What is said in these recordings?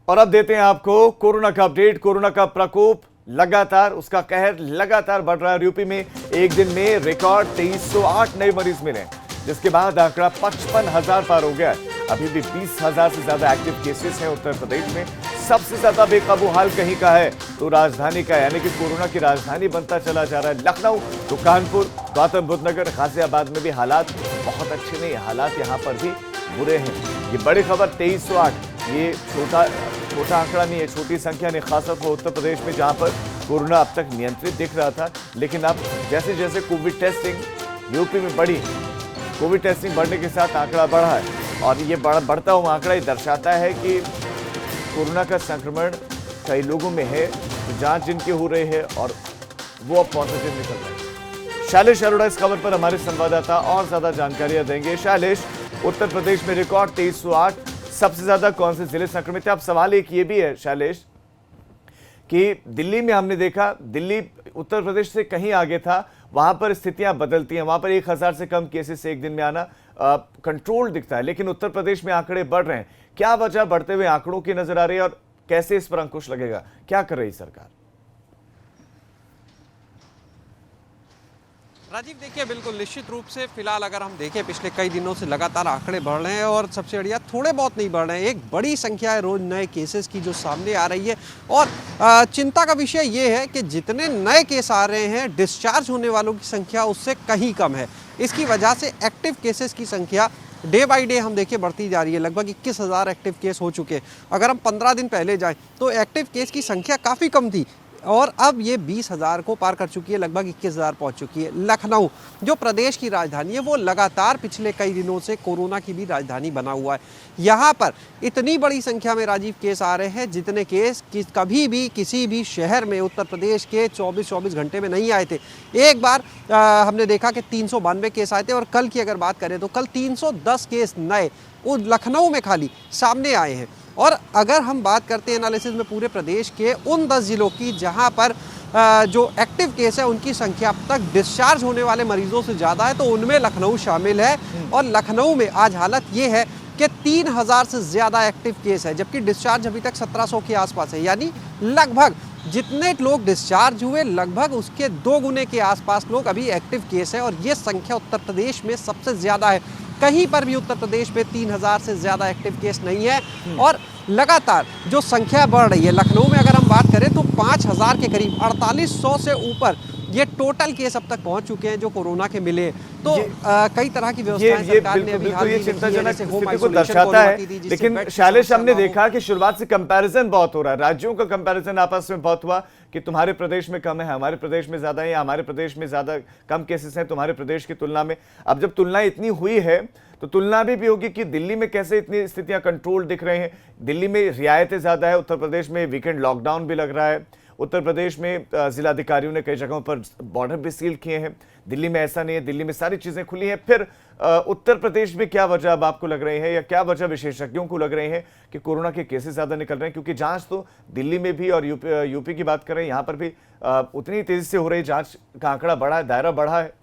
और अब देते हैं आपको कोरोना का अपडेट। कोरोना का प्रकोप लगातार, उसका कहर लगातार बढ़ रहा है। यूपी में एक दिन में रिकॉर्ड 2308 नए मरीज मिले, जिसके बाद आंकड़ा 55,000 पार हो गया है। अभी भी 20,000 से ज्यादा एक्टिव केसेस हैं उत्तर प्रदेश में। सबसे ज्यादा बेकाबू हाल कहीं का है तो राजधानी का, यानी कि कोरोना की राजधानी बनता चला जा रहा है लखनऊ। तो कानपुर, गौतम बुद्ध नगर, गाजियाबाद में भी हालात बहुत अच्छे नहीं, हालात यहाँ पर भी बुरे हैं। ये बड़ी खबर 2308, ये छोटा आंकड़ा नहीं है, छोटी संख्या नहीं, खासतौर पर उत्तर प्रदेश में जहां पर कोरोना अब तक नियंत्रित दिख रहा था। लेकिन अब जैसे जैसे कोविड टेस्टिंग यूपी में बढ़ी, कोविड टेस्टिंग बढ़ने के साथ आंकड़ा बढ़ा है। और ये बढ़ता हुआ आंकड़ा ये दर्शाता है कि कोरोना का संक्रमण कई लोगों में है, तो जांच जिनकी हो रही है और वो अब पॉजिटिव निकल रहे हैं। शैलेश अरोड़ा इस खबर पर हमारे संवाददाता और ज्यादा जानकारियां देंगे। शैलेश, उत्तर प्रदेश में रिकॉर्ड 2308, सबसे ज्यादा कौन से जिले संक्रमित है? अब सवाल एक ये भी है शैलेश कि दिल्ली में हमने देखा, दिल्ली उत्तर प्रदेश से कहीं आगे था, वहां पर स्थितियां बदलती हैं, वहां पर 1000 से कम केसेस एक दिन में आना कंट्रोल दिखता है, लेकिन उत्तर प्रदेश में आंकड़े बढ़ रहे हैं। क्या वजह बढ़ते हुए आंकड़ों की नजर आ रही है और कैसे इस पर अंकुश लगेगा? क्या कर रही सरकार? राजीव, देखिए बिल्कुल निश्चित रूप से फिलहाल अगर हम देखें पिछले कई दिनों से लगातार आंकड़े बढ़ रहे हैं और सबसे बढ़िया थोड़े बहुत नहीं बढ़ रहे हैं, एक बड़ी संख्या है रोज नए केसेस की जो सामने आ रही है। और चिंता का विषय ये है कि जितने नए केस आ रहे हैं, डिस्चार्ज होने वालों की संख्या उससे कहीं कम है। इसकी वजह से एक्टिव केसेस की संख्या डे बाई डे हम देखिए बढ़ती जा रही है। लगभग 21,000 एक्टिव केस हो चुके हैं। अगर हम 15 दिन पहले जाएं तो एक्टिव केस की संख्या काफ़ी कम थी और अब ये 20,000 को पार कर चुकी है, लगभग 21,000 पहुंच चुकी है। लखनऊ जो प्रदेश की राजधानी है वो लगातार पिछले कई दिनों से कोरोना की भी राजधानी बना हुआ है। यहाँ पर इतनी बड़ी संख्या में राजीव केस आ रहे हैं जितने केस कभी भी किसी भी शहर में उत्तर प्रदेश के 24 घंटे में नहीं आए थे। एक बार हमने देखा कि 392 केस आए थे और कल की अगर बात करें तो कल 310 केस नए वो लखनऊ में खाली सामने आए हैं। और अगर हम बात करते हैं एनालिसिस में पूरे प्रदेश के उन 10 जिलों की जहां पर जो एक्टिव केस है उनकी संख्या अब तक डिस्चार्ज होने वाले मरीजों से ज़्यादा है, तो उनमें लखनऊ शामिल है। और लखनऊ में आज हालत ये है कि 3,000 से ज़्यादा एक्टिव केस है, जबकि डिस्चार्ज अभी तक 1700 के आसपास है। यानी लगभग जितने लोग डिस्चार्ज हुए लगभग उसके 2 गुने के आसपास लोग अभी एक्टिव केस है। और ये संख्या उत्तर प्रदेश में सबसे ज़्यादा है। कहीं पर भी उत्तर प्रदेश में 3,000 से ज़्यादा एक्टिव केस नहीं है। और लगातार जो संख्या बढ़ रही है, लखनऊ में अगर हम बात करें तो 5,000 के करीब 4800 से ऊपर ये टोटल केस अब तक पहुंच चुके हैं जो कोरोना के मिले। तो कई तरह की व्यवस्थाएं सरकार ने अभी हाल ये चिंताजनक स्थिति को दर्शाता है। लेकिन शैलेश, हमने देखा कि शुरुआत से कंपैरिजन बहुत हो रहा है, राज्यों का कंपैरिजन आपस में बहुत हुआ कि तुम्हारे प्रदेश में कम है, हमारे प्रदेश में ज्यादा है, हमारे प्रदेश में ज्यादा कम केसेस हैं तुम्हारे प्रदेश की तुलना में। अब जब तुलना इतनी हुई है तो तुलना भी होगी कि दिल्ली में कैसे इतनी स्थितियां कंट्रोल दिख रही हैं। दिल्ली में रियायतें ज्यादा है, उत्तर प्रदेश में वीकेंड लॉकडाउन भी लग रहा है, उत्तर प्रदेश में जिलाधिकारियों ने कई जगहों पर बॉर्डर भी सील किए हैं। दिल्ली में ऐसा नहीं है, दिल्ली में सारी चीजें खुली हैं। फिर उत्तर प्रदेश में क्या वजह अब आपको लग रही है या क्या वजह विशेषज्ञों को लग रही है कि कोरोना के केसेस ज्यादा निकल रहे हैं? क्योंकि जांच तो दिल्ली में भी और यूपी की बात करें, यहाँ पर भी उतनी तेजी से हो रही, जांच का आंकड़ा बढ़ा है, दायरा बढ़ा है।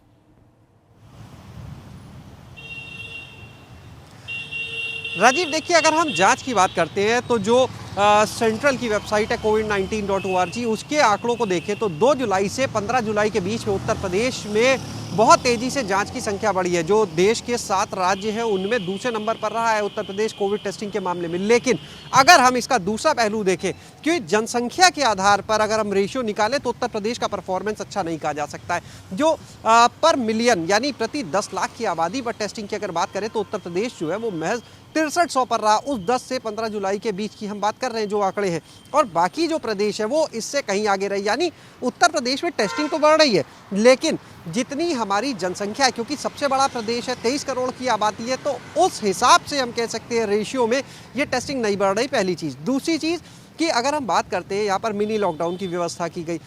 राजीव, देखिए अगर हम जांच की बात करते हैं तो जो सेंट्रल की वेबसाइट है covid19.org, उसके आंकड़ों को देखें तो 2 जुलाई से 15 जुलाई के बीच में उत्तर प्रदेश में बहुत तेजी से जांच की संख्या बढ़ी है। जो देश के 7 राज्य हैं उनमें दूसरे नंबर पर रहा है उत्तर प्रदेश कोविड टेस्टिंग के मामले में। लेकिन अगर हम इसका दूसरा पहलू देखें, क्योंकि जनसंख्या के आधार पर अगर हम रेशियो निकालें तो उत्तर प्रदेश का परफॉर्मेंस अच्छा नहीं कहा जा सकता है। जो पर मिलियन यानी प्रति 10 लाख की आबादी पर टेस्टिंग की अगर बात करें तो उत्तर प्रदेश जो है वो महज 6300 पर रहा। उस 10 से 15 जुलाई के बीच की हम बात कर रहे हैं जो आंकड़े हैं। और बाकी जो प्रदेश है वो इससे कहीं आगे रहे। यानी उत्तर प्रदेश में टेस्टिंग तो बढ़ रही है, लेकिन जितनी हमारी जनसंख्या है, क्योंकि सबसे बड़ा प्रदेश है, 23 करोड़ की आबादी है, तो उस हिसाब से हम कह सकते हैं रेशियो में ये टेस्टिंग नहीं बढ़ रही, पहली चीज़। दूसरी चीज़ कि अगर हम बात करते हैं, यहाँ पर मिनी लॉकडाउन की व्यवस्था की गई।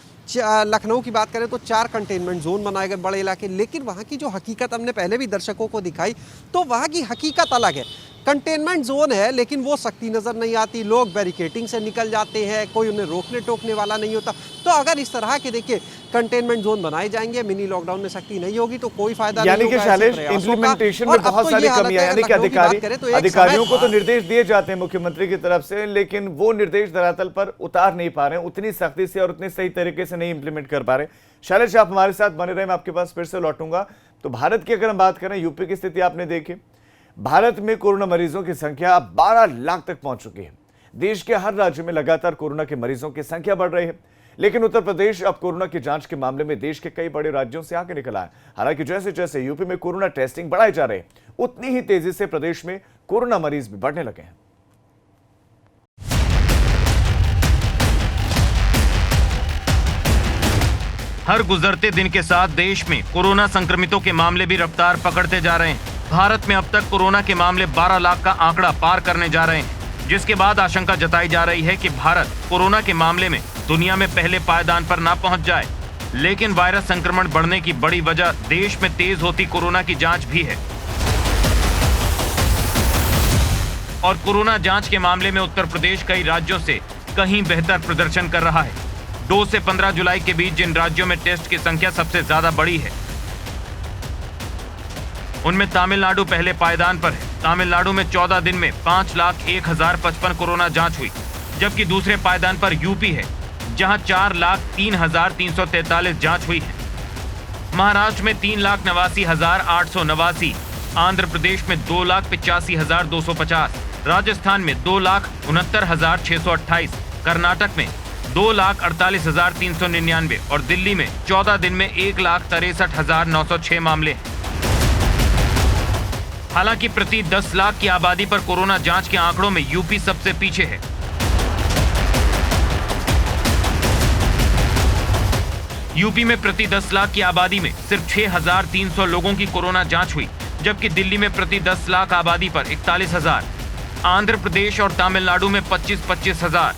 लखनऊ की बात करें तो 4 कंटेनमेंट जोन बनाए गए बड़े इलाके, लेकिन वहाँ की जो हकीकत हमने पहले भी दर्शकों को दिखाई तो वहाँ की हकीकत अलग है। कंटेनमेंट जोन है लेकिन वो सख्ती नज़र नहीं आती, लोग बैरिकेटिंग से निकल जाते हैं, कोई उन्हें रोकने टोकने वाला नहीं होता। तो अगर इस तरह के देखिए कंटेनमेंट जोन बनाए जाएंगे, मिनी लॉकडाउन में सख्ती नहीं होगी तो कोई फायदा नहीं होगा। यानी कि शैलेश इम्प्लीमेंटेशन में बहुत सारी कमियां, यानी कि अधिकारियों को तो निर्देश दिए जाते हैं मुख्यमंत्री की तरफ से, लेकिन वो निर्देश धरातल पर उतार नहीं पा रहे हैं, उतनी सख्ती से और उतनी सही तरीके से नहीं इंप्लीमेंट कर पा रहे। शैलेश, आप हमारे साथ बने रहे, मैं आपके पास फिर से लौटूंगा। तो भारत की अगर हम बात करें, यूपी की स्थिति आपने देखी, भारत में कोरोना मरीजों की संख्या अब 12 लाख तक पहुंच चुकी है। देश के हर राज्य में लगातार कोरोना के मरीजों की संख्या बढ़ रही है, लेकिन उत्तर प्रदेश अब कोरोना की जांच के मामले में देश के कई बड़े राज्यों से आगे निकला है। हालांकि जैसे जैसे यूपी में कोरोना टेस्टिंग बढ़ाए जा रहे हैं, उतनी ही तेजी से प्रदेश में कोरोना मरीज भी बढ़ने लगे हैं। हर गुजरते दिन के साथ देश में कोरोना संक्रमितों के मामले भी रफ्तार पकड़ते जा रहे हैं। भारत में अब तक कोरोना के मामले 12 लाख का आंकड़ा पार करने जा रहे हैं, जिसके बाद आशंका जताई जा रही है कि भारत कोरोना के मामले में दुनिया में पहले पायदान पर ना पहुंच जाए। लेकिन वायरस संक्रमण बढ़ने की बड़ी वजह देश में तेज होती कोरोना की जांच भी है। और कोरोना जांच के मामले में उत्तर प्रदेश कई राज्यों से कहीं बेहतर प्रदर्शन कर रहा है। 2 से 15 जुलाई के बीच जिन राज्यों में टेस्ट की संख्या सबसे ज्यादा बढ़ी है, उनमें तमिलनाडु पहले पायदान पर है। तमिलनाडु में 14 दिन में 5,01,055 कोरोना जांच हुई, जबकि दूसरे पायदान पर यूपी है, जहां 4,03,343 जांच हुई है। महाराष्ट्र में 3,89,889, आंध्र प्रदेश में 2,85,250, राजस्थान में 2,69,628, कर्नाटक में 2,48,399 और दिल्ली में 14 दिन में 1,63,906 मामले हैं। हालांकि प्रति 10 लाख की आबादी पर कोरोना जांच के आंकड़ों में यूपी सबसे पीछे है। यूपी में प्रति 10 लाख की आबादी में सिर्फ 6,300 लोगों की कोरोना जांच हुई, जबकि दिल्ली में प्रति 10 लाख आबादी पर 41,000, आंध्र प्रदेश और तमिलनाडु में 25,000,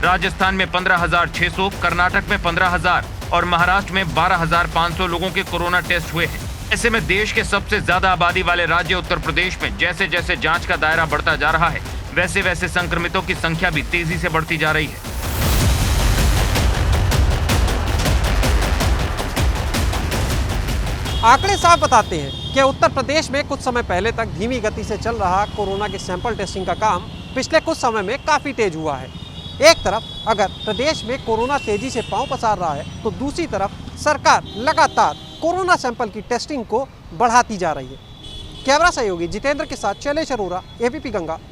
राजस्थान में 15,600, कर्नाटक में 15,000 और महाराष्ट्र में 12,500 लोगों के कोरोना टेस्ट हुए हैं। ऐसे में देश के सबसे ज्यादा आबादी वाले राज्य उत्तर प्रदेश में जैसे जैसे जांच का दायरा बढ़ता जा रहा है, वैसे वैसे संक्रमितों की संख्या भी तेजी से बढ़ती जा रही है। आंकड़े साफ बताते हैं कि उत्तर प्रदेश में कुछ समय पहले तक धीमी गति से चल रहा कोरोना के सैंपल टेस्टिंग का काम पिछले कुछ समय में काफ़ी तेज हुआ है। एक तरफ अगर प्रदेश में कोरोना तेजी से पांव पसार रहा है, तो दूसरी तरफ सरकार लगातार कोरोना सैंपल की टेस्टिंग को बढ़ाती जा रही है। कैमरा सहयोगी जितेंद्र के साथ शैलेश अरोरा, एबीपी गंगा।